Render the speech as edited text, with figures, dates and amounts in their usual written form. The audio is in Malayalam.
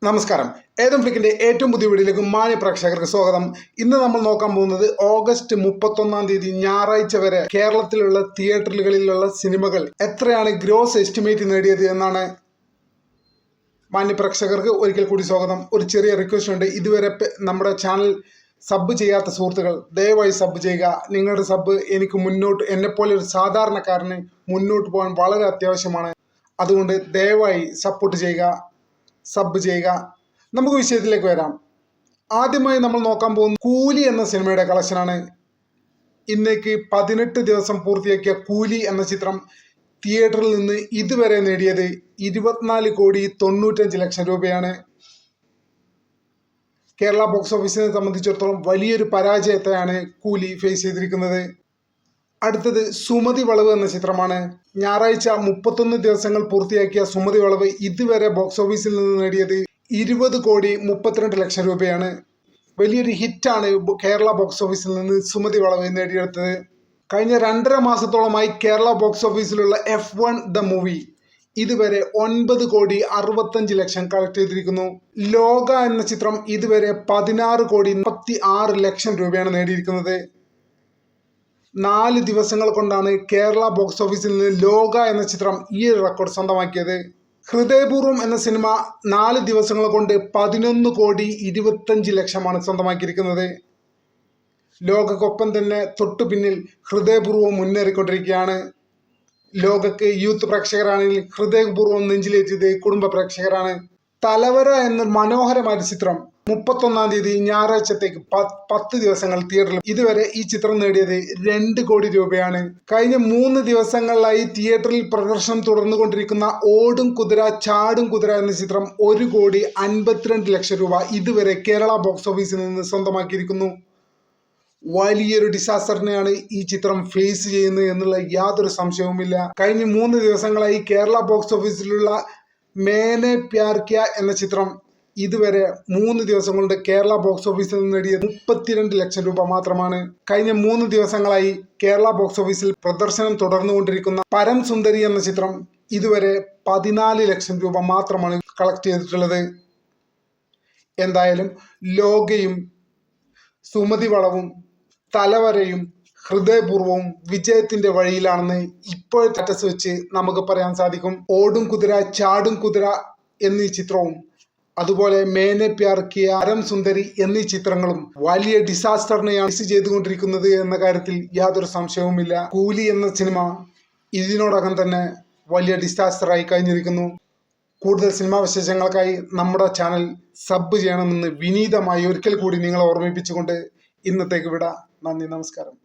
നമസ്കാരം. ഏതും ഫ്ലിക്കിന്റെ ഏറ്റവും പുതിയ വീഡിയോയിലേക്ക് മാന്യ പ്രേക്ഷകർക്ക് സ്വാഗതം. ഇന്ന് നമ്മൾ നോക്കാൻ പോകുന്നത് ഓഗസ്റ്റ് 31 ഞായറാഴ്ച വരെ കേരളത്തിലുള്ള തിയേറ്ററുകളിലുള്ള സിനിമകൾ എത്രയാണ് ഗ്രോസ് എസ്റ്റിമേറ്റ് നേടിയത് എന്നാണ്. മാന്യ പ്രേക്ഷകർക്ക് ഒരിക്കൽ കൂടി സ്വാഗതം. ഒരു ചെറിയ റിക്വസ്റ്റ് ഉണ്ട്. ഇതുവരെ നമ്മുടെ ചാനൽ സബ് ചെയ്യാത്ത സുഹൃത്തുക്കൾ ദയവായി സബ് ചെയ്യുക. നിങ്ങളുടെ സബ് എനിക്ക് എന്നെപ്പോലെ ഒരു സാധാരണക്കാരന് മുന്നോട്ട് പോകാൻ വളരെ അത്യാവശ്യമാണ്. അതുകൊണ്ട് ദയവായി സപ്പോർട്ട് ചെയ്യുക, സബ് ചെയ്യുക. നമുക്ക് വിഷയത്തിലേക്ക് വരാം. ആദ്യമായി നമ്മൾ നോക്കാൻ പോകുന്ന കൂലി എന്ന സിനിമയുടെ കളക്ഷനാണ്. ഇന്നേക്ക് 18 ദിവസം പൂർത്തിയാക്കിയ കൂലി എന്ന ചിത്രം തിയേറ്ററിൽ നിന്ന് ഇതുവരെ നേടിയത് 24,95,00,000 രൂപയാണ്. കേരള ബോക്സ് ഓഫീസിനെ സംബന്ധിച്ചിടത്തോളം വലിയൊരു പരാജയത്തെയാണ് കൂലി ഫേസ് ചെയ്തിരിക്കുന്നത്. അടുത്തത് സുമതി വളവ് എന്ന ചിത്രമാണ്. ഞായറാഴ്ച 31 ദിവസങ്ങൾ പൂർത്തിയാക്കിയ സുമതി വളവ് ഇതുവരെ ബോക്സ് ഓഫീസിൽ നിന്ന് നേടിയത് 20,32,00,000 രൂപയാണ്. വലിയൊരു ഹിറ്റാണ് കേരള ബോക്സ് ഓഫീസിൽ നിന്ന് സുമതി വളവ് നേടിയെടുത്തത്. കഴിഞ്ഞ 2.5 മാസത്തോളമായി കേരള ബോക്സ് ഓഫീസിലുള്ള F1 ദ മൂവി ഇതുവരെ 9,65,00,000 കളക്ട് ചെയ്തിരിക്കുന്നു. ലോക എന്ന ചിത്രം ഇതുവരെ 16,36,00,000 രൂപയാണ് നേടിയിരിക്കുന്നത്. 4 ദിവസങ്ങൾ കൊണ്ടാണ് കേരള ബോക്സ് ഓഫീസിൽ നിന്ന് ലോക എന്ന ചിത്രം ഈ റെക്കോർഡ് സ്വന്തമാക്കിയത്. ഹൃദയപൂർവ്വം എന്ന സിനിമ 4 ദിവസങ്ങൾ കൊണ്ട് 11,25,00,000 സ്വന്തമാക്കിയിരിക്കുന്നത്. ലോകക്കൊപ്പം തന്നെ തൊട്ടു പിന്നിൽ ഹൃദയപൂർവ്വം മുന്നേറിക്കൊണ്ടിരിക്കുകയാണ്. ലോകക്ക് യൂത്ത് പ്രേക്ഷകരാണെങ്കിൽ ഹൃദയപൂർവ്വം നെഞ്ചിലേറ്റിയത് കുടുംബ പ്രേക്ഷകരാണ്. തലവര എന്ന മനോഹരമായ ചിത്രം 31 ഞായറാഴ്ചത്തേക്ക് 10 ദിവസങ്ങൾ തിയേറ്ററിൽ ഇതുവരെ ഈ ചിത്രം നേടിയത് 2 കോടി രൂപയാണ്. കഴിഞ്ഞ 3 ദിവസങ്ങളിലായി തിയേറ്ററിൽ പ്രദർശനം തുടർന്നുകൊണ്ടിരിക്കുന്ന ഓടും കുതിര ചാടും കുതിര എന്ന ചിത്രം 1,52,00,000 രൂപ ഇതുവരെ കേരള ബോക്സ് ഓഫീസിൽ നിന്ന് സ്വന്തമാക്കിയിരിക്കുന്നു. വലിയൊരു ഡിസാസ്റ്ററിനെയാണ് ഈ ചിത്രം ഫേസ് ചെയ്യുന്നത് എന്നുള്ള യാതൊരു സംശയവുമില്ല. കഴിഞ്ഞ 3 ദിവസങ്ങളായി കേരള ബോക്സ് ഓഫീസിലുള്ള മേനെ പ്യാർ കിയ എന്ന ചിത്രം ഇതുവരെ 3 ദിവസം കൊണ്ട് കേരള ബോക്സ് ഓഫീസിൽ നിന്ന് നേടിയത് 32,00,000 രൂപ മാത്രമാണ്. കഴിഞ്ഞ 3 ദിവസങ്ങളായി കേരള ബോക്സ് ഓഫീസിൽ പ്രദർശനം തുടർന്നുകൊണ്ടിരിക്കുന്ന പരം സുന്ദരി എന്ന ചിത്രം ഇതുവരെ 14,00,000 രൂപ മാത്രമാണ് കളക്ട് ചെയ്തിട്ടുള്ളത്. എന്തായാലും ലോകയും സുമതി വളവും തലവരയും ഹൃദയപൂർവ്വവും വിജയത്തിന്റെ വഴിയിലാണെന്ന് ഇപ്പോഴത്തെ സ്റ്റാറ്റസ് വെച്ച് നമുക്ക് പറയാൻ സാധിക്കും. ഓടും കുതിര ചാടും കുതിര എന്നീ ചിത്രവും അതുപോലെ മേനെ പ്യാർ കിയ, പരം സുന്ദരി എന്നീ ചിത്രങ്ങളും വലിയ ഡിസാസ്റ്ററിനെയാണ് ഫേസ് ചെയ്തുകൊണ്ടിരിക്കുന്നത് എന്ന കാര്യത്തിൽ യാതൊരു സംശയവുമില്ല. കൂലി എന്ന സിനിമ ഇതിനോടകം തന്നെ വലിയ ഡിസാസ്റ്ററായി കഴിഞ്ഞിരിക്കുന്നു. കൂടുതൽ സിനിമാ വിശേഷങ്ങൾക്കായി നമ്മുടെ ചാനൽ സബ് ചെയ്യണമെന്ന് വിനീതമായി ഒരിക്കൽ കൂടി നിങ്ങളെ ഓർമ്മിപ്പിച്ചുകൊണ്ട് ഇന്നത്തേക്ക് വിടാം. നന്ദി, നമസ്കാരം.